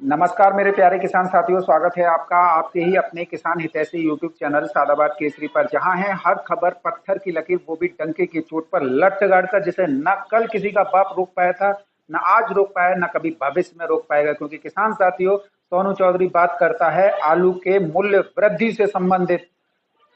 नमस्कार मेरे प्यारे किसान साथियों, स्वागत है आपका आपके ही अपने किसान हितैषी यूट्यूब चैनल सादाबाद केसरी पर, जहां है हर खबर पत्थर की लकीर, वो भी डंके की चोट पर लट गाड़ कर, जिसे न कल किसी का बाप रोक पाया था, न आज रोक पाया, न कभी भविष्य में रोक पाएगा। क्योंकि किसान साथियों, सोनू चौधरी बात करता है आलू के मूल्य वृद्धि से संबंधित।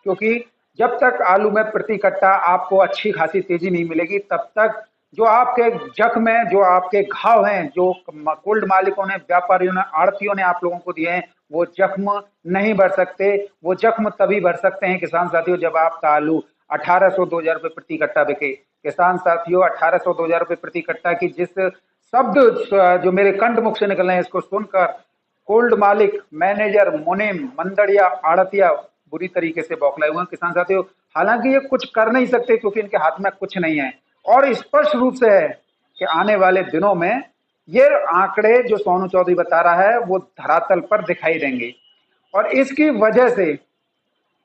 क्योंकि जब तक आलू में प्रति कट्टा आपको अच्छी खासी तेजी नहीं मिलेगी, तब तक जो आपके जख्म है, जो आपके घाव हैं, जो कोल्ड मालिकों ने, व्यापारियों ने, आड़तियों ने आप लोगों को दिए हैं, वो जख्म नहीं भर सकते। वो जख्म तभी भर सकते हैं किसान साथियों, जब आपका आलू 1800-2000 रुपए प्रति कट्टा बिके। किसान साथियों, 1800-2000 रुपए प्रति कट्टा की जिस शब्द जो मेरे कंठ मुख से निकल रहे हैं, इसको सुनकर कोल्ड मालिक, मैनेजर, मुनीम, मंदड़िया, आड़तिया बुरी तरीके से बौखलाए हुए हैं किसान साथियों। हालांकि ये कुछ कर नहीं सकते क्योंकि इनके हाथ में कुछ नहीं है, और स्पष्ट रूप से है कि आने वाले दिनों में ये आंकड़े जो सोनू चौधरी बता रहा है वो धरातल पर दिखाई देंगे। और इसकी वजह से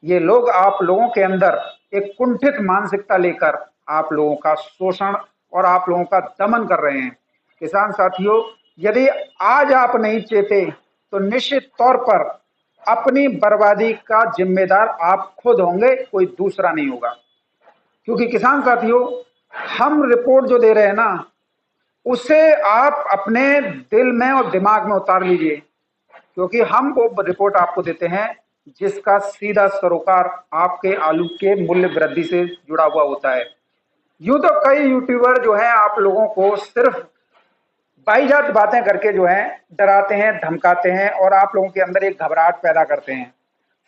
ये लोग आप लोगों के अंदर एक कुंठित मानसिकता लेकर आप लोगों का शोषण और आप लोगों का दमन कर रहे हैं। किसान साथियों, यदि आज आप नहीं चेते तो निश्चित तौर पर अपनी बर्बादी का जिम्मेदार आप खुद होंगे, कोई दूसरा नहीं होगा। क्योंकि किसान साथियों, हम रिपोर्ट जो दे रहे हैं ना, उसे आप अपने दिल में और दिमाग में उतार लीजिए। क्योंकि हम वो रिपोर्ट आपको देते हैं जिसका सीधा सरोकार आपके आलू के मूल्य वृद्धि से जुड़ा हुआ होता है। यूं तो कई यूट्यूबर जो हैं आप लोगों को सिर्फ बाईजात बातें करके जो है डराते हैं, धमकाते हैं और आप लोगों के अंदर एक घबराहट पैदा करते हैं।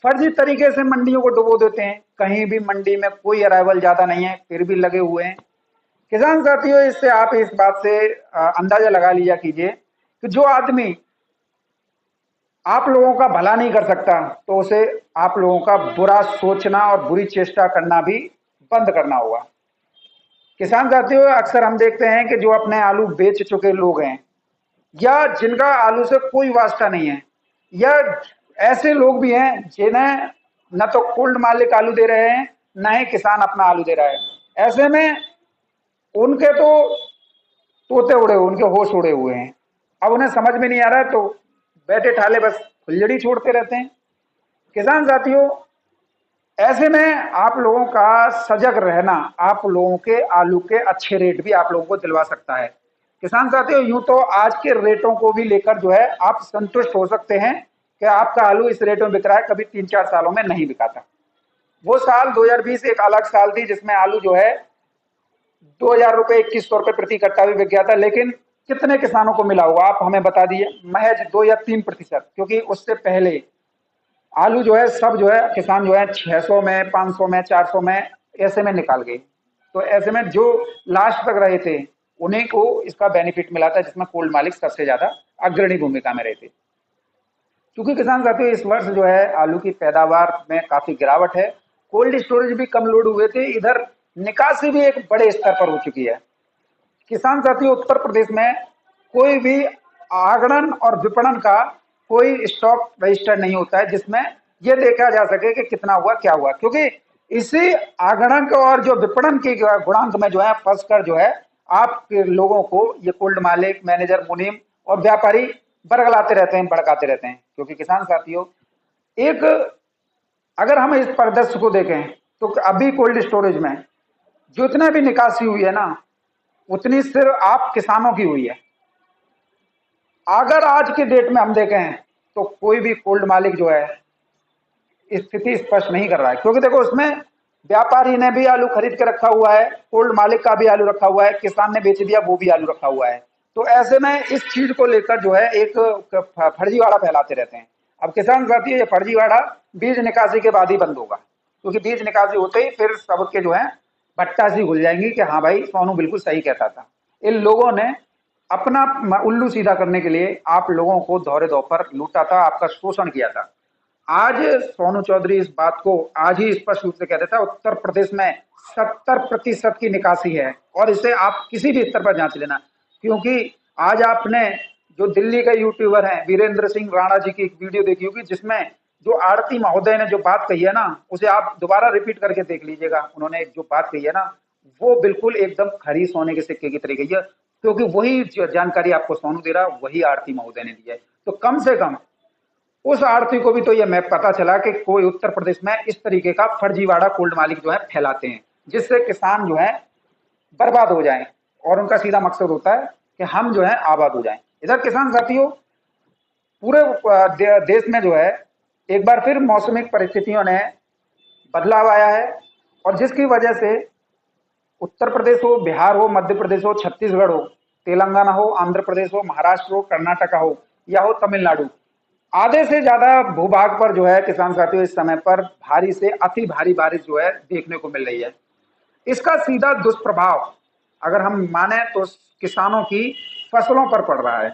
फर्जी तरीके से मंडियों को डुबो देते हैं। कहीं भी मंडी में कोई अराइवल ज्यादा नहीं है, फिर भी लगे हुए हैं। किसान साथियों, इससे आप इस बात से अंदाजा लगा लिया कीजिए कि जो आदमी आप लोगों का भला नहीं कर सकता, तो उसे आप लोगों का बुरा सोचना और बुरी चेष्टा करना भी बंद करना होगा। किसान साथियों, अक्सर हम देखते हैं कि जो अपने आलू बेच चुके लोग हैं, या जिनका आलू से कोई वास्ता नहीं है, या ऐसे लोग भी हैं जिन्हें न तो कोल्ड मालिक आलू दे रहे हैं, न ही किसान अपना आलू दे रहा है। ऐसे में उनके तो तोते उड़े हुए, उनके होश उड़े हुए हैं। अब उन्हें समझ में नहीं आ रहा है तो बैठे ठाले बस फुलझड़ी छोड़ते रहते हैं। किसान साथियों, ऐसे में आप लोगों का सजग रहना आप लोगों के आलू के अच्छे रेट भी आप लोगों को दिलवा सकता है। किसान साथियों, यूं तो आज के रेटों को भी लेकर जो है आप संतुष्ट हो सकते हैं कि आपका आलू इस रेट में बिक रहा है, कभी 3-4 सालों में नहीं बिका था। वो साल 2020 एक अलग साल थी जिसमें आलू जो है 2000 रुपए, 2100 रुपए प्रति कट्टा भी बिक गया था। लेकिन कितने किसानों को मिला होगा आप हमें बता दिए? महज 2 या 3%। क्योंकि उससे पहले आलू जो है सब जो है किसान जो है 600 में, 500 में, 400 में ऐसे में निकाल गए। तो ऐसे में जो लास्ट तक रहे थे उन्हीं को इसका बेनिफिट मिला था, जिसमें कोल्ड मालिक सबसे ज्यादा अग्रणी भूमिका में रहे थे। क्योंकि किसान साथियों, इस वर्ष जो है आलू की पैदावार में काफी गिरावट है, कोल्ड स्टोरेज भी कम लोड हुए थे, इधर निकासी भी एक बड़े स्तर पर हो चुकी है। किसान साथियों, उत्तर प्रदेश में कोई भी आगणन और विपणन का कोई स्टॉक रजिस्टर्ड नहीं होता है जिसमें यह देखा जा सके कि कितना हुआ, क्या हुआ। क्योंकि इसी आगणन को और जो विपणन के गुणांक में जो है फंस कर जो है आप लोगों को ये कोल्ड मालिक, मैनेजर, मुनीम और व्यापारी बरगलाते रहते हैं, भड़काते रहते हैं। क्योंकि किसान साथियों, एक अगर हम इस परिदृश्य को देखें तो अभी कोल्ड स्टोरेज में जितने भी निकासी हुई है ना, उतनी सिर्फ आप किसानों की हुई है। अगर आज के डेट में हम देखें तो कोई भी कोल्ड मालिक जो है स्थिति स्पष्ट नहीं कर रहा है। क्योंकि देखो, उसमें व्यापारी ने भी आलू खरीद के रखा हुआ है, कोल्ड मालिक का भी आलू रखा हुआ है, किसान ने बेच दिया वो भी आलू रखा हुआ है। तो ऐसे में इस चीज को लेकर जो है एक फर्जीवाड़ा फैलाते रहते हैं। अब किसान साथी, ये फर्जीवाड़ा बीज निकासी के बाद ही बंद होगा। क्योंकि बीज निकासी होते ही फिर सबके जो है भट्टा सी घुल जाएंगी कि हाँ भाई, सोनू बिल्कुल सही कहता था। इन लोगों ने अपना उल्लू सीधा करने के लिए आप लोगों को दौरे दौर पर लूटा था, आपका शोषण किया था। आज सोनू चौधरी इस बात को आज ही स्पष्ट रूप से कह देता है, उत्तर प्रदेश में 70% की निकासी है, और इसे आप किसी भी स्तर पर जांच लेना। क्योंकि आज आपने जो दिल्ली के यूट्यूबर हैं वीरेंद्र सिंह राणा जी की एक वीडियो देखी होगी, जिसमें जो आड़ती महोदय ने जो बात कही है ना, उसे आप दोबारा रिपीट करके देख लीजिएगा। उन्होंने जो बात कही है ना, वो बिल्कुल एकदम खरी सोने के सिक्के की तरह गई है। क्योंकि वही जानकारी आपको सोनू दे रहा, वही आड़ती महोदय ने दी है। तो कम से कम उस आड़ती को भी तो ये मैं पता चला कि कोई उत्तर प्रदेश में इस तरीके का फर्जीवाड़ा कोल्ड मालिक जो है फैलाते हैं, जिससे किसान जो है बर्बाद हो जाएं, और उनका सीधा मकसद होता है कि हम जो है आबाद हो जाएं। इधर किसान साथियों, पूरे देश में जो है एक बार फिर मौसमी परिस्थितियों ने बदलाव आया है, और जिसकी वजह से उत्तर प्रदेश हो, बिहार हो, मध्य प्रदेश हो, छत्तीसगढ़ हो, तेलंगाना हो, आंध्र प्रदेश हो, महाराष्ट्र हो, कर्नाटका हो या हो तमिलनाडु, आधे से ज्यादा भूभाग पर जो है किसान साथियों इस समय पर भारी से अति भारी बारिश जो है देखने को मिल रही है। इसका सीधा दुष्प्रभाव अगर हम माने तो किसानों की फसलों पर पड़ रहा है।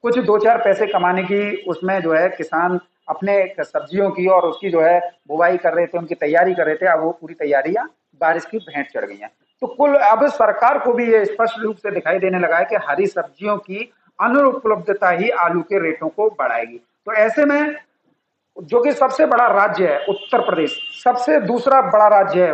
कुछ दो चार पैसे कमाने की उसमें जो है किसान अपने सब्जियों की और उसकी जो है बुवाई कर रहे थे, उनकी तैयारी कर रहे थे, अब वो पूरी तैयारियां बारिश की भेंट चढ़ गई हैं। तो कुल अब सरकार को भी ये स्पष्ट रूप से दिखाई देने लगा है कि हरी सब्जियों की अनुपलब्धता ही आलू के रेटों को बढ़ाएगी। तो ऐसे में जो कि सबसे बड़ा राज्य है उत्तर प्रदेश, सबसे दूसरा बड़ा राज्य है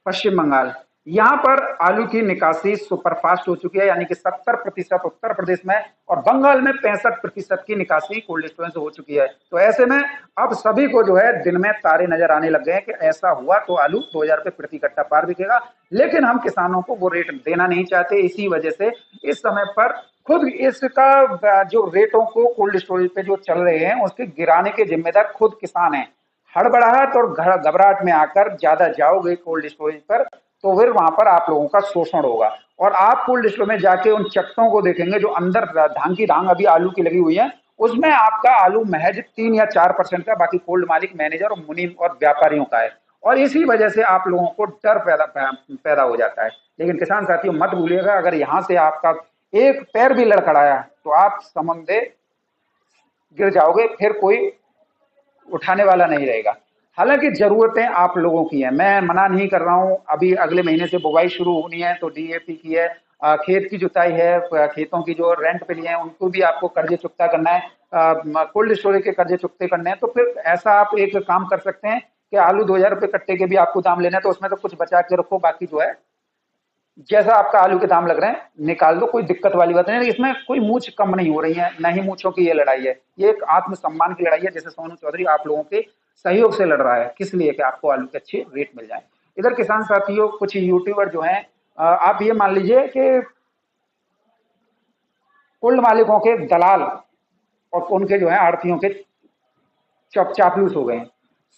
पश्चिम बंगाल, यहाँ पर आलू की निकासी सुपरफास्ट हो चुकी है, यानी कि 70% उत्तर प्रदेश में और बंगाल में 65% की निकासी कोल्ड स्टोरेज से हो चुकी है। तो ऐसे में अब सभी को जो है दिन में तारे नजर आने लग गए हैं कि ऐसा हुआ तो आलू 2000 रुपये प्रति कट्टा पार बिकेगा, लेकिन हम किसानों को वो रेट देना नहीं चाहते। इसी वजह से इस समय पर खुद इसका जो रेटों को कोल्ड स्टोरेज पे जो चल रहे हैं उसके गिराने के जिम्मेदार खुद किसान हैं। हड़बड़ाहट और घबराहट में आकर ज्यादा जाओगे कोल्ड स्टोरेज पर तो फिर वहां पर आप लोगों का शोषण होगा, और आप कोल्ड स्टोर में जाके उन चट्टों को देखेंगे जो अंदर धान की धांग अभी आलू की लगी हुई है, उसमें आपका आलू महज 3 या 4% का, बाकी कोल्ड मालिक, मैनेजर और मुनीम और व्यापारियों का है। और इसी वजह से आप लोगों को डर पैदा हो जाता है। लेकिन किसान साथियों मत भूलिएगा, अगर यहाँ से आपका एक पैर भी लड़खड़ाया तो आप समुद्र गिर जाओगे, फिर कोई उठाने वाला नहीं रहेगा। हालांकि जरूरतें आप लोगों की हैं, मैं मना नहीं कर रहा हूं। अभी अगले महीने से बुवाई शुरू होनी है तो डीएपी की है, खेत की जुताई है, खेतों की जो रेंट पे लिए हैं उनको भी आपको कर्जे चुकता करना है, कोल्ड स्टोरेज के कर्जे चुकते करने हैं। तो फिर ऐसा आप एक काम कर सकते हैं कि आलू 2000 रुपये कट्टे के भी आपको दाम लेना है तो उसमें तो कुछ बचा के रखो, बाकी जो है जैसा आपका आलू के दाम लग रहे हैं निकाल दो, कोई दिक्कत वाली बात नहीं। इसमें कोई मूछ कम नहीं हो रही है, ना ही मूछों की ये लड़ाई है, ये एक आत्मसम्मान की लड़ाई है। जैसे सोनू चौधरी आप लोगों के सहयोग से लड़ रहा है, किस लिए कि आपको आलू के अच्छे रेट मिल जाए। इधर किसान साथियों कुछ यूट्यूबर जो हैं, आप ये मान लीजिए कि कुल मालिकों के दलाल और उनके जो है आड़तियों के चापलूस हो गए हैं।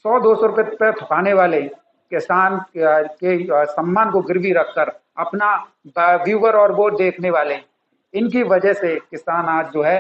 100-200 रुपए पे थकाने वाले किसान के सम्मान को गिरवी रखकर अपना व्यूवर और वो देखने वाले, इनकी वजह से किसान आज जो है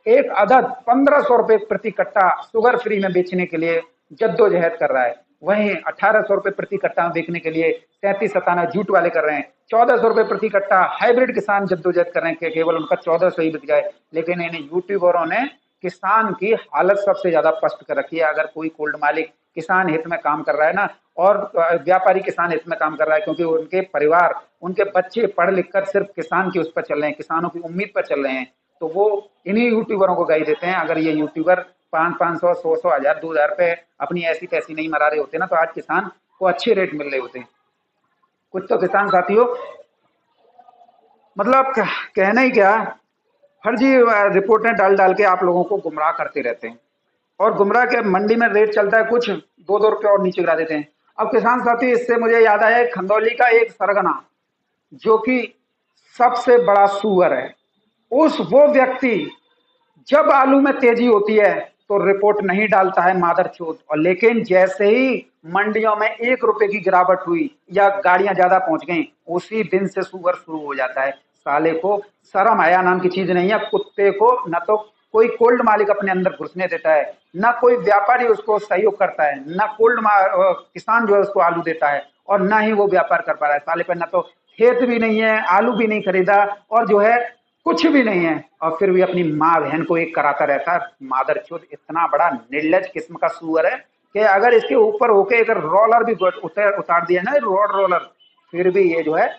एक अदद 1500 रुपए प्रति कट्टा शुगर फ्री में बेचने के लिए जद्दोजहद कर रहा है। वहीं 1800 रुपए प्रति कट्टा बेचने के लिए 33-97 जूट वाले कर रहे हैं। 1400 रुपए प्रति कट्टा हाइब्रिड किसान जद्दोजहद कर रहे हैं कि केवल उनका 1400 ही बिक जाए। लेकिन इन यूट्यूबरों ने किसान की हालत सबसे ज्यादा स्पष्ट कर रखी है। अगर कोई कोल्ड मालिक किसान हित में काम कर रहा है ना, और व्यापारी किसान हित में काम कर रहा है, क्योंकि उनके परिवार, उनके बच्चे पढ़ लिख कर सिर्फ किसान की उस पर चल रहे हैं, किसानों की उम्मीद पर चल रहे हैं, तो वो इन्हीं यूट्यूबरों को गाई देते हैं। अगर ये यूट्यूबर 500, 100, 1000, 2000 रुपए अपनी ऐसी तैसी नहीं मरा रहे होते ना, तो आज किसान को अच्छे रेट मिल रहे होते हैं। कुछ तो किसान साथियों मतलब कहना ही क्या, फर्जी रिपोर्टें डाल डाल के आप लोगों को गुमराह करते रहते हैं, और गुमराह के मंडी में रेट चलता है कुछ 2-2 रुपये और नीचे गिरा देते हैं। अब किसान साथी इससे मुझे याद आया खंदौली का एक सरगना जो कि सबसे बड़ा सुअर है, वो व्यक्ति जब आलू में तेजी होती है तो रिपोर्ट नहीं डालता है मादरचोद, और लेकिन जैसे ही मंडियों में 1 रुपए की गिरावट हुई या गाड़ियां ज्यादा पहुंच गई, उसी दिन से सुअर शुरू हो जाता है। साले को शर्म आया नाम की चीज नहीं है। कुत्ते को न तो कोई कोल्ड मालिक अपने अंदर घुसने देता है, ना कोई व्यापारी उसको सहयोग करता है, ना किसान जो है उसको आलू देता है, और ना ही वो व्यापार कर पा रहा है। साले पर ना तो खेत भी नहीं है, आलू भी नहीं खरीदा, और जो है कुछ भी नहीं है, और फिर भी अपनी माँ बहन को एक कराता रहता है। मादरचोद इतना बड़ा निर्लज किस्म का सुअर है कि अगर इसके ऊपर होके अगर रोलर भी उतार दिया ना, रोड रोलर, फिर भी ये जो है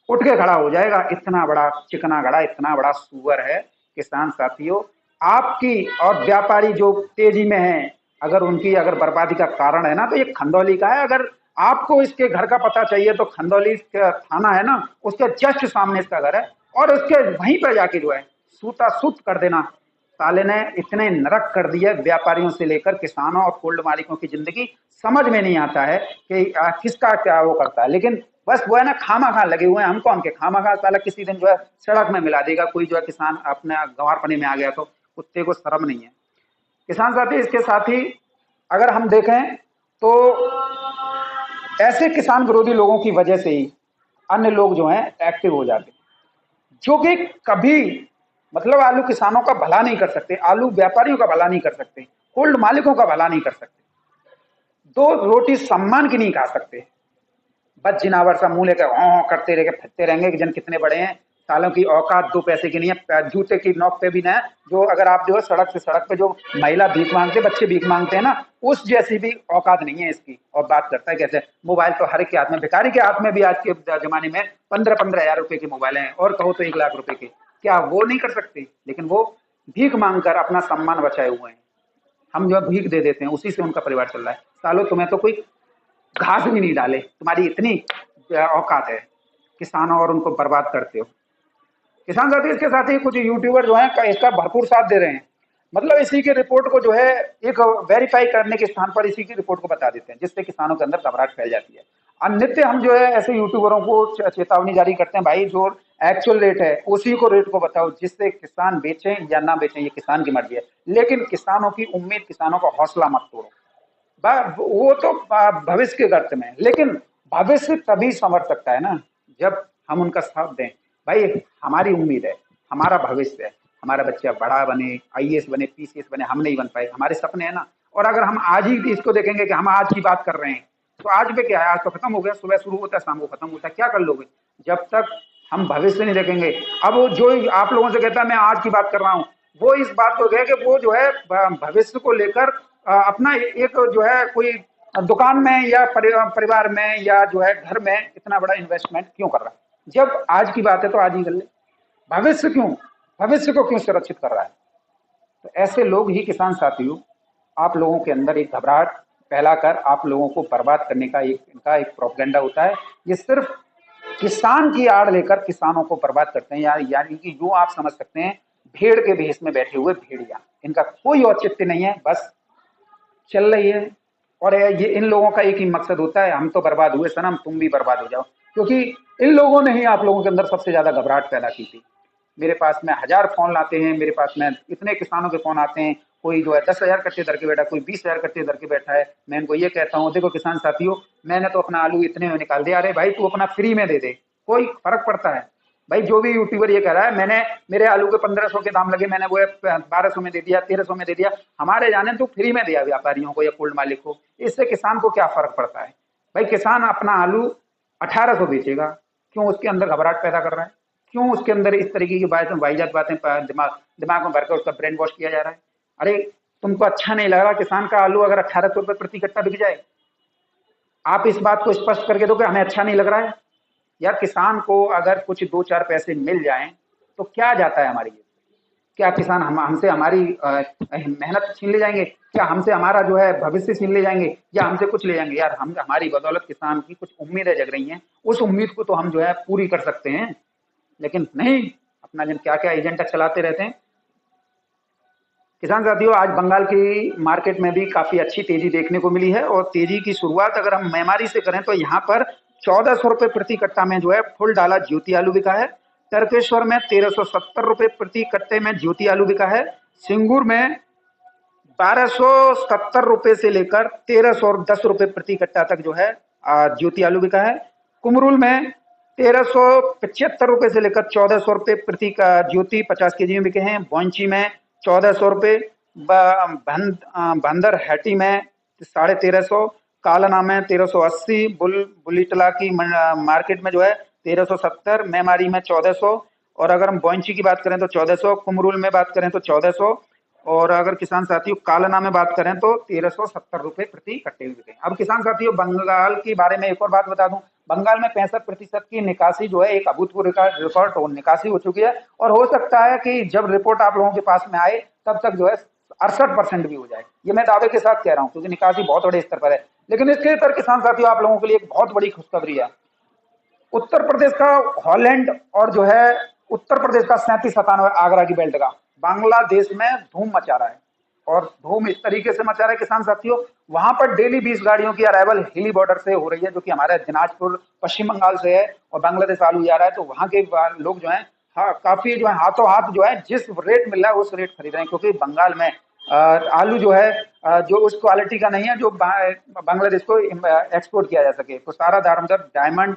उठ के खड़ा हो जाएगा। इतना बड़ा चिकना गड़ा, इतना बड़ा सुअर है। किसान साथियों आपकी और व्यापारी जो तेजी में है, अगर उनकी अगर बर्बादी का कारण है ना, तो ये खंदौली का है। अगर आपको इसके घर का पता चाहिए तो खंदौली थाना है ना, उसके जस्ट सामने इसका घर है, और उसके वहीं पर जाके जो है सूता सूत कर देना। साले ने इतने नरक कर दिए, व्यापारियों से लेकर किसानों और कोल्ड मालिकों की जिंदगी समझ में नहीं आता है कि किसका क्या वो करता है। लेकिन बस वो है ना, खामा लगे हुए हैं। हम कौन के खामा साला किसी दिन जो है सड़क में मिला देगा कोई जो है किसान अपने गंवार में आ गया तो कुत्ते को शर्म नहीं है। किसान साथी, इसके साथ ही अगर हम देखें तो ऐसे किसान विरोधी लोगों की वजह से ही अन्य लोग जो हैं एक्टिव हो जाते हैं, जो कि कभी मतलब आलू किसानों का भला नहीं कर सकते, आलू व्यापारियों का भला नहीं कर सकते, कोल्ड मालिकों का भला नहीं कर सकते, दो रोटी सम्मान की नहीं खा सकते। बस जिनावर सा मुंह लेकर करते रह फिरते रहेंगे कि जन कितने बड़े हैं, सालों की औकात दो पैसे की नहीं है, जूते की नोक पे भी ना है। जो अगर आप जो है सड़क से सड़क पे जो महिला भीख मांगते, बच्चे भीख मांगते हैं ना, उस जैसी भी औकात नहीं है इसकी। और बात करता है कैसे, मोबाइल तो हर एक के हाथ में, भिखारी के हाथ में भी आज के जमाने में 15-15 हजार रुपए के मोबाइल हैं, और कहो तो 1 लाख रुपए के। क्या वो नहीं कर सकते? लेकिन वो भीख मांग कर अपना सम्मान बचाए हुए हैं। हम जो है भीख दे देते हैं, उसी से उनका परिवार चल रहा है। सालों तुम्हें तो कोई घास भी नहीं डाले, तुम्हारी इतनी औकात है, किसानों और उनको बर्बाद करते हो। किसान साथी, इसके साथ ही कुछ यूट्यूबर जो हैं इसका भरपूर साथ दे रहे हैं। मतलब इसी की रिपोर्ट को जो है एक वेरीफाई करने के स्थान पर इसी की रिपोर्ट को बता देते हैं, जिससे किसानों के अंदर घबराहट फैल जाती है। और नित्य हम जो है ऐसे यूट्यूबरों को चेतावनी जारी करते हैं, भाई जो एक्चुअल रेट है उसी को रेट को बताओ, जिससे किसान बेचें या ना बेचें ये किसान की मर्जी है। लेकिन किसानों की उम्मीद, किसानों का हौसला मत तोड़ो। वो तो भविष्य के गर्त में, लेकिन भविष्य तभी संवर सकता है ना जब हम उनका साथ दें। भाई हमारी उम्मीद है, हमारा भविष्य है, हमारा बच्चा बड़ा बने, आईएएस बने, पीसीएस बने, हम नहीं बन पाए, हमारे सपने हैं ना। और अगर हम आज ही इसको देखेंगे कि हम आज की बात कर रहे हैं, तो आज पे क्या है, आज तो खत्म हो गया, सुबह शुरू होता है शाम को खत्म होता है, क्या कर लोगे जब तक हम भविष्य नहीं देखेंगे। अब वो जो आप लोगों से कहता है मैं आज की बात कर रहा हूँ, वो इस बात को कहे कि वो जो है भविष्य को लेकर अपना एक जो है कोई दुकान में या परिवार में या जो है घर में इतना बड़ा इन्वेस्टमेंट क्यों कर रहा है, जब आज की बात है तो आज ही कर ले। भविष्य क्यों, भविष्य को क्यों सुरक्षित कर रहा है? तो ऐसे लोग ही किसान साथियों आप लोगों के अंदर एक घबराहट फैलाकर आप लोगों को बर्बाद करने का इनका एक प्रोपेगेंडा होता है। ये सिर्फ किसान की आड़ लेकर किसानों को बर्बाद करते हैं, यानी कि यूं आप समझ सकते हैं भेड़ के भेष में बैठे हुए भेड़िया। इनका कोई औचित्य नहीं है, बस चल रही है। और ये इन लोगों का एक ही मकसद होता है, हम तो बर्बाद हुए सनम, तुम भी बर्बाद हो जाओ। क्योंकि इन लोगों ने ही आप लोगों के अंदर सबसे ज्यादा घबराहट पैदा की थी। मेरे पास में 1000 फोन लाते हैं, मेरे पास में इतने किसानों के फोन आते हैं, कोई जो है 10,000 कट्टे धर के बैठा, कोई 20,000 कट्टे धर के बैठा है। मैं इनको ये कहता हूँ, देखो किसान साथियों, मैंने तो अपना आलू इतने में निकाल दिया, अरे भाई तू अपना फ्री में दे दे, कोई फर्क पड़ता है? भाई जो भी यूट्यूबर ये कह रहा है मैंने मेरे आलू के 1500 के दाम लगे, मैंने वो 1200 में दे दिया, 1300 में दे दिया, हमारे जाने तो फ्री में दिया व्यापारियों को या कोल्ड मालिक को, इससे किसान को क्या फर्क पड़ता है? भाई किसान अपना आलू 1800 बेचेगा, क्यों उसके अंदर घबराहट पैदा कर रहा है? क्यों उसके अंदर इस तरीके की बातें, वाहियात बातें दिमाग में भरकर उसका ब्रेन वॉश किया जा रहा है? अरे तुमको अच्छा नहीं लग रहा किसान का आलू अगर 1800 रुपये प्रति कट्टा बिक जाए? आप इस बात को स्पष्ट करके दो कि हमें अच्छा नहीं लग रहा है। यार किसान को अगर कुछ 2-4 पैसे मिल जाएं तो क्या जाता है हमारी? क्या किसान हमसे हमारी मेहनत छीन ले जाएंगे? क्या हमसे हमारा जो है भविष्य छीन ले जाएंगे या हमसे कुछ ले जाएंगे? यार हम हमारी बदौलत किसान की कुछ उम्मीदें जग रही हैं, उस उम्मीद को तो हम जो है पूरी कर सकते हैं। लेकिन नहीं, अपना जन क्या क्या एजेंडा चलाते रहते हैं। किसान साथियों, आज बंगाल की मार्केट में भी काफी अच्छी तेजी देखने को मिली है, और तेजी की शुरुआत अगर हम मेमारी से करें तो यहाँ पर 1400 रुपये प्रति कट्टा में जो है फुल डाला ज्योति आलू बिका है। तर्केश्वर में 1370 रुपये प्रति कट्टे में ज्योति आलू बिका है। सिंगूर में 1270 रुपये से लेकर 1310 रुपये प्रति कट्टा तक जो है ज्योति आलू बिका है। कुमरूल में 1375 रुपये से लेकर 1400 रुपये प्रति का ज्योति 50 केजी में बिके हैं। बोंची में 1400 रुपये, बंदर हैटी में 1350, कालना में 1380, बुलीटला की मार्केट में जो है 1370, मेमारी में 1400, और अगर हम बोंची की बात करें तो 1400, कुमरूल में बात करें तो 1400, और अगर किसान साथियों कालना में बात करें तो 1370 रुपये प्रति कट्टे में बिके। अब किसान साथियों बंगाल के बारे में एक और बात बता दूं, बंगाल में 65% की निकासी जो है एक अभूतपूर्व रिकॉर्ड निकासी हो चुकी है, और हो सकता है कि जब रिपोर्ट आप लोगों के पास में आए तब तक जो है 68% भी हो जाए। ये मैं दावे के साथ कह रहा हूँ क्योंकि निकासी बहुत बड़े स्तर पर है। लेकिन इसके पर किसान साथियों आप लोगों के लिए एक बहुत बड़ी खुशखबरी है। उत्तर प्रदेश का हॉलैंड और जो है उत्तर प्रदेश का 37-97 आगरा की बेल्ट का बांग्लादेश में धूम मचा रहा है। और धूम इस तरीके से मचा रहा है किसान साथियों, वहां पर डेली 20 गाड़ियों की अराइवल हिली बॉर्डर से हो रही है, जो कि हमारे दिनाजपुर पश्चिम बंगाल से है, और बांग्लादेश आलू जा रहा है। तो वहां के लोग जो है, हाँ, काफी जो है हाथों हाथ जो है जिस रेट मिल रहा है उस रेट खरीद रहे हैं, क्योंकि बंगाल में आलू जो है जो उस क्वालिटी का नहीं है जो बांग्लादेश को एक्सपोर्ट किया जा सके। तो सारा दारोमदार डायमंड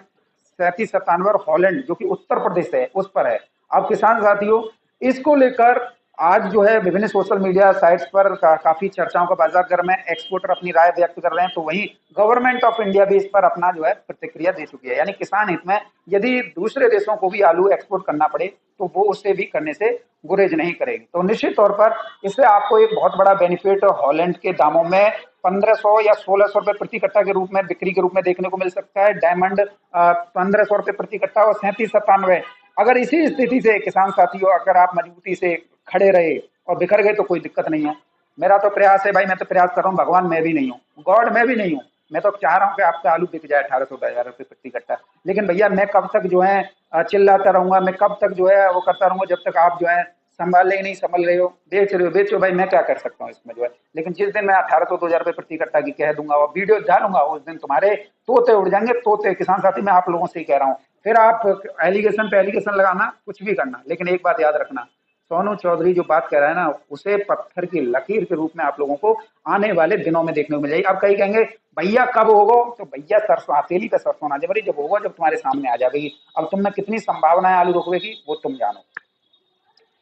3797 और हॉलैंड जो कि उत्तर प्रदेश से है उस पर है। अब किसान साथियों, इसको लेकर आज जो है विभिन्न सोशल मीडिया साइट्स पर काफी चर्चाओं का बाजार गर्म है। एक्सपोर्टर अपनी राय व्यक्त कर रहे हैं, तो वहीं गवर्नमेंट ऑफ इंडिया भी इस पर अपना जो है प्रतिक्रिया दे चुकी है। यानी किसान हित में यदि दूसरे देशों को भी आलू एक्सपोर्ट करना पड़े तो वो उससे भी करने से गुरेज नहीं करेगी। तो निश्चित तौर पर इससे आपको एक बहुत बड़ा बेनिफिट हॉलैंड के दामों में 1500 या 1600 रुपए प्रति कट्टा के रूप में बिक्री के रूप में देखने को मिल सकता है। डायमंड 1500 रुपए प्रति कट्टा और 3797। अगर इसी स्थिति से किसान साथियों, अगर आप मजबूती से खड़े रहे और बिखर गए तो कोई दिक्कत नहीं है। मेरा तो प्रयास है भाई, मैं तो प्रयास कर रहा हूँ, भगवान मैं भी नहीं हूँ, गॉड मैं भी नहीं हूँ। मैं तो चाह रहा हूँ कि आपका आलू बिक जाए 1800 रुपए प्रति कट्टा। लेकिन भैया मैं कब तक जो है चिल्लाता रहूंगा, मैं कब तक जो है वो करता रहूंगा, जब तक आप जो है संभाले ही नहीं, संभल रहे हो, बेच रहे हो, बेचो भाई, मैं क्या कर सकता हूँ इसमें जो है। लेकिन जिस दिन मैं 1800-2000 रुपए प्रति कट्टा की कह दूंगा और वीडियो डालूंगा, उस दिन तुम्हारे तोते उड़ जाएंगे, तोते। किसान साथी मैं आप लोगों से ही कह रहा हूँ। फिर आप एलिगेशन पे एलिगेशन लगाना, कुछ भी करना, लेकिन एक बात याद रखना, सोनू चौधरी जो बात कह रहा है ना, उसे पत्थर की लकीर के रूप में आप लोगों को आने वाले दिनों में देखने को मिल जाएगी। अब कई कहेंगे भैया कब होगा, तो भैया सरसों हथेली पे सरसों ना जबरी, जब होगा जब तुम्हारे सामने आ जाएगी। अब तुम में कितनी संभावनाएं आलू रोकने की वो तुम जानो।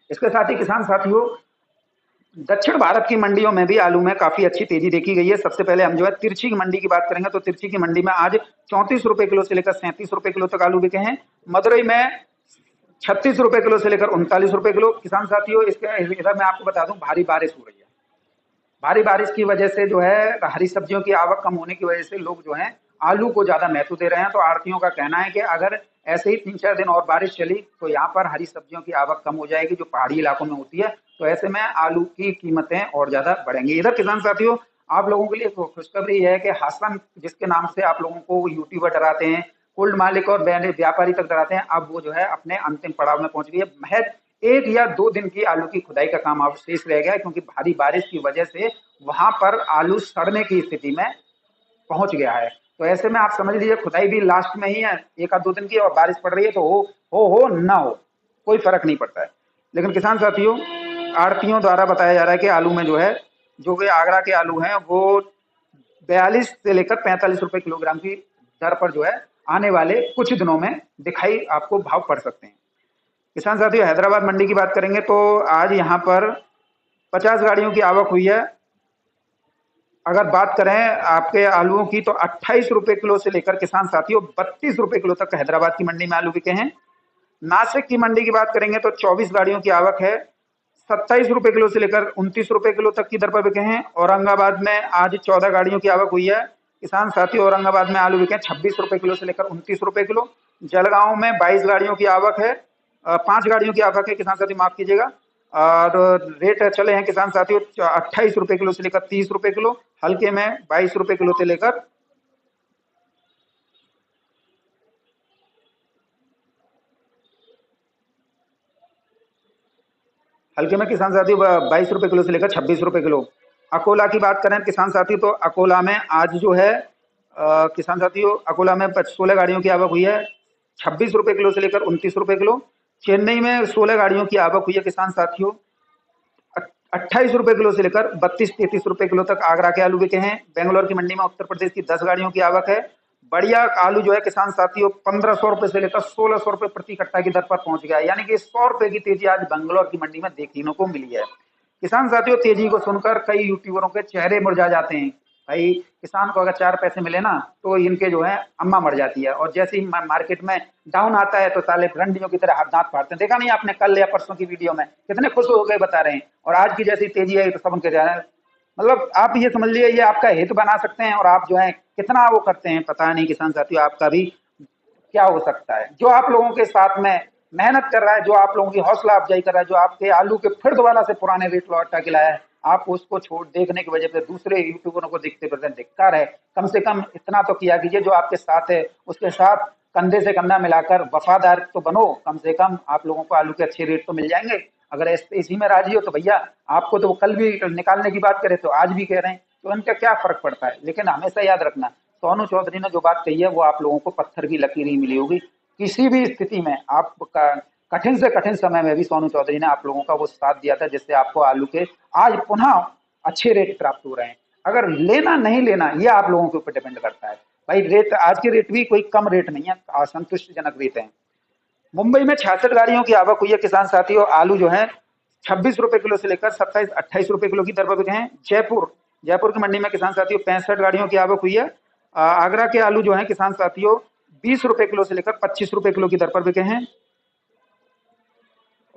इसके साथ ही किसान साथियों, दक्षिण भारत की मंडियों में भी आलू में काफी अच्छी तेजी देखी गई है। सबसे पहले हम जो है तिरछी की मंडी की बात करेंगे, तो तिरछी की मंडी में आज 34 रुपए किलो से लेकर 37 रुपए किलो तक आलू बिके हैं। मदुरई में 36 रुपए किलो से लेकर 39 रुपए किलो। किसान साथियों, इसके इधर मैं आपको बता दूं, भारी बारिश हो रही है। भारी बारिश की वजह से जो है हरी सब्जियों की आवक कम होने की वजह से लोग जो है आलू को ज्यादा महत्व दे रहे हैं। तो आड़तियों का कहना है कि अगर ऐसे ही 3-4 दिन और बारिश चली तो यहाँ पर हरी सब्जियों की आवक कम हो जाएगी, जो पहाड़ी इलाकों में होती है। तो ऐसे में आलू की कीमतें और ज्यादा बढ़ेंगी। इधर किसान साथियों, आप लोगों के लिए खुशखबरी है कि हासन, जिसके नाम से आप लोगों को यूट्यूबर डराते हैं, कोल्ड मालिक और व्यापारी तक डराते हैं, अब वो जो है अपने अंतिम पड़ाव में पहुंच गई है। महज 1 या 2 दिन की आलू की खुदाई का काम अब शेष रह गया है, क्योंकि भारी बारिश की वजह से वहां पर आलू सड़ने की स्थिति में पहुंच गया है। तो ऐसे में आप समझ लीजिए खुदाई भी लास्ट में ही है, 1 या 2 दिन की, और बारिश पड़ रही है, तो हो ना हो कोई फर्क नहीं पड़ता है। लेकिन किसान साथियों, आड़तियों द्वारा बताया जा रहा है कि आलू में जो है, जो कि आगरा के आलू हैं, वो 42 से लेकर 45 रुपए किलोग्राम की दर पर जो है आने वाले कुछ दिनों में दिखाई आपको भाव पड़ सकते हैं। किसान साथियों, हैदराबाद मंडी की बात करेंगे तो आज यहाँ पर 50 गाड़ियों की आवक हुई है। अगर बात करें आपके आलूओं की, तो 28 रुपए किलो से लेकर किसान साथियों 32 रुपए किलो तक हैदराबाद की मंडी में आलू बिके हैं। नासिक की मंडी की बात करेंगे तो 24 गाड़ियों की आवक है, 27 रुपए किलो से लेकर 29 रुपए किलो तक की दर पर बिके हैं। औरंगाबाद में आज 14 गाड़ियों की आवक हुई है। किसान साथियों, औरंगाबाद में आलू बिके 26 रुपए किलो से लेकर 29 रुपए किलो। जलगांव में 22 गाड़ियों की आवक है, 5 गाड़ियों की आवक है किसान साथी, माफ कीजिएगा। और रेट चले हैं किसान साथियों 28 रुपए किलो से लेकर 30 रुपए किलो। हल्के में 22 रुपए किलो से लेकर हल्के में किसान साथी 22 रुपए किलो से लेकर 26 रुपए किलो। अकोला की बात करें किसान साथी, तो अकोला में आज जो है किसान साथियों, अकोला में 16 गाड़ियों की आवक हुई है, 26 रुपए किलो से लेकर 29 रुपए किलो। चेन्नई में 16 गाड़ियों की आवक हुई है किसान साथियों, 28 रुपए किलो से लेकर 32-33 रुपए किलो तक आगरा के आलू बिके हैं। बेंगलोर की मंडी में उत्तर प्रदेश की 10 गाड़ियों की आवक है। बढ़िया आलू जो है किसान साथियों 1500 रुपए से लेकर 1600 रुपए प्रति कट्टा की दर पर पहुंच गया है। यानी कि 100 रुपए की तेजी आज बेंगलोर की मंडी में देखने को मिली है। किसान साथियों, तेजी को सुनकर कई यूट्यूबरों के चेहरे मुरझा जाते हैं। भाई किसान को अगर 4 पैसे मिले ना तो इनके जो है अम्मा मर जाती है, और जैसे ही मार्केट में डाउन आता है तो साले रंडियों की तरह हाथ दांत फाड़ते हैं। देखा नहीं आपने कल या परसों की वीडियो में कितने खुश हो गए बता रहे हैं, और आज की जैसी तेजी है तो सब उनके जा रहे हैं। मतलब आप ये समझ लीजिए ये आपका हित बना सकते हैं, और आप जो है कितना वो करते हैं पता नहीं। किसान साथियों, आपका भी क्या हो सकता है, जो आप लोगों के साथ में मेहनत कर रहा है, जो आप लोगों की हौसला अफजाई कर रहा है, जो आपके आलू के फिर दोबारा से पुराने रेट लौटा के लाया है, आप उसको छोड़ देखने की वजह से दूसरे यूट्यूबरों को दिखते फिरते धिक्कार है। कम से कम इतना तो किया कीजिए, जो आपके साथ है उसके साथ कंधे से कंधा मिलाकर वफादार तो बनो। कम से कम आप लोगों को आलू के अच्छे रेट तो मिल जाएंगे। अगर इसी में राजी हो तो भैया आपको तो वो कल भी निकालने की बात करे तो आज भी कह रहे हैं, तो इनका क्या फर्क पड़ता है। लेकिन हमेशा याद रखना, सोनू चौधरी ने जो बात कही है वो आप लोगों को पत्थर की लकीर ही मिली होगी। किसी भी स्थिति में आप कठिन से कठिन समय में भी सोनू चौधरी ने आप लोगों का वो साथ दिया था, जिससे आपको आलू के आज पुनः अच्छे रेट प्राप्त हो रहे हैं। अगर लेना नहीं लेना ये आप लोगों के ऊपर डिपेंड करता है भाई। रेट आज के रेट भी कोई कम रेट नहीं है, असंतुष्टजनक रेट है। मुंबई में 66 गाड़ियों की आवक हुई है किसान साथियों। आलू जो है 26 रुपए किलो से लेकर 27-28 रुपए किलो की दर पर बिके हैं। जयपुर की मंडी में किसान साथियों 65 गाड़ियों की आवक हुई है। आगरा के आलू जो है किसान साथियों 20 रुपए किलो से लेकर 25 रुपए किलो की दर पर बिके हैं।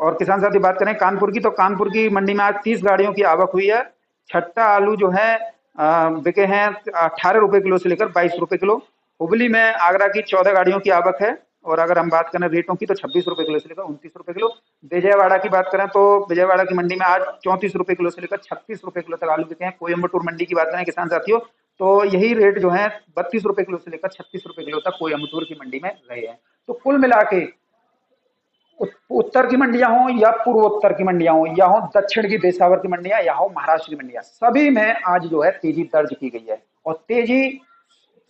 और किसान साथी बात करें कानपुर की, तो कानपुर की मंडी में आज 30 गाड़ियों की आवक हुई है। छट्टा आलू जो है बिके हैं 18 रुपए किलो से लेकर 22 रुपए किलो। हुबली में आगरा की 14 गाड़ियों की आवक है। और अगर हम बात करें रेटों की तो 26 रुपए किलो से लेकर 29 रुपए किलो। विजयवाड़ा की बात करें तो विजयवाड़ा की मंडी में आज 34 रुपए किलो से लेकर 36 रुपए किलो तक आलू बिके हैं। कोयम्बटूर मंडी की बात करें किसान साथियों तो यही रेट जो है 32 रुपए किलो से लेकर 36 रुपए किलो तक कोयम्बटूर की मंडी में रहे हैं। तो कुल मिला के उत्तर की मंडियां हो या पूर्वोत्तर की मंडियां हो या हो दक्षिण की देशावर की मंडियां या हो महाराष्ट्र की मंडियां, सभी में आज जो है तेजी दर्ज की गई है। और तेजी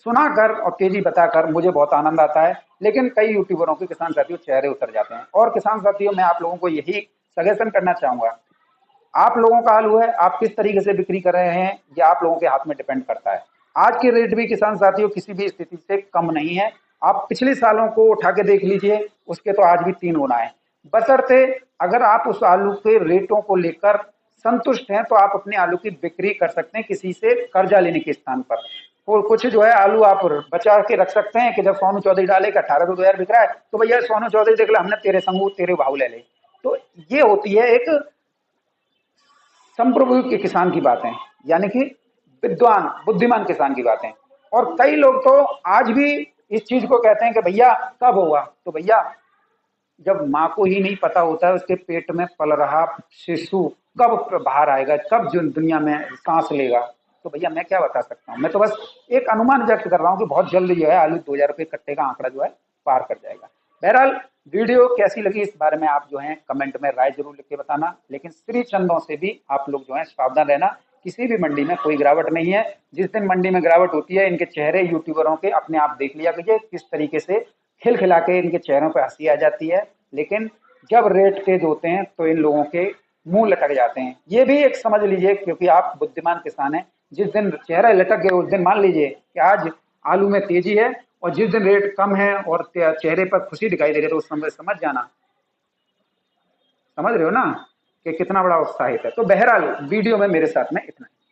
सुनाकर और तेजी बताकर मुझे बहुत आनंद आता है। लेकिन कई यूट्यूबरों के किसान साथियों चेहरे उतर जाते हैं। और किसान साथियों मैं आप लोगों को यही सजेशन करना चाहूंगा, आप लोगों का आलू है, आप किस तरीके से बिक्री कर रहे हैं ये आप लोगों के हाथ में डिपेंड करता है। आज के रेट भी किसान साथियों किसी भी स्थिति से कम नहीं है। आप पिछले सालों को उठा के देख लीजिए, उसके तो आज भी 3 गुना है। बशर्ते अगर आप उस आलू के रेटों को लेकर संतुष्ट हैं तो आप अपने आलू की बिक्री कर सकते हैं किसी से कर्जा लेने के स्थान पर। और कुछ जो है आलू आप बचा के रख सकते हैं कि जब सोनू चौधरी डाले कि 18 रुपए बिक रहा है तो भैया सोनू चौधरी देख लो हमने तेरे संग तेरे भाव ले ले। तो ये होती है एक संप्रभु के किसान की बातें, यानी कि विद्वान बुद्धिमान किसान की बातें। और कई लोग तो आज भी इस चीज को कहते हैं कि भैया कब होगा। तो भैया जब माँ को ही नहीं पता होता है उसके पेट में पल रहा शिशु कब बाहर आएगा, कब जो दुनिया में सांस लेगा, तो भैया मैं क्या बता सकता हूँ। मैं तो बस एक अनुमान व्यक्त कर रहा हूँ कि बहुत जल्द जो है आलू 2000 रुपये कट्टे का आंकड़ा जो है पार कर जाएगा। बहरहाल वीडियो कैसी लगी इस बारे में आप जो है कमेंट में राय जरूर लिख के बताना। लेकिन श्री चंदों से भी आप लोग जो है सावधान रहना, किसी भी मंडी में कोई गिरावट नहीं है। जिस दिन मंडी में गिरावट होती है इनके चेहरे यूट्यूबरों के अपने आप देख लिया कीजिए किस तरीके से खिलखिला के इनके चेहरों पर हंसी आ जाती है। लेकिन जब रेट तेज होते हैं तो इन लोगों के मुंह लटक जाते हैं। ये भी एक समझ लीजिए, क्योंकि आप बुद्धिमान किसान हैं। जिस दिन चेहरा लटक गए उस दिन मान लीजिए कि आज आलू में तेजी है, और जिस दिन रेट कम है और चेहरे पर खुशी दिखाई दे रही है तो उस समय समझ जाना, समझ रहे हो ना कि कितना बड़ा उत्साहित है। तो बहरहाल वीडियो में मेरे साथ में इतना।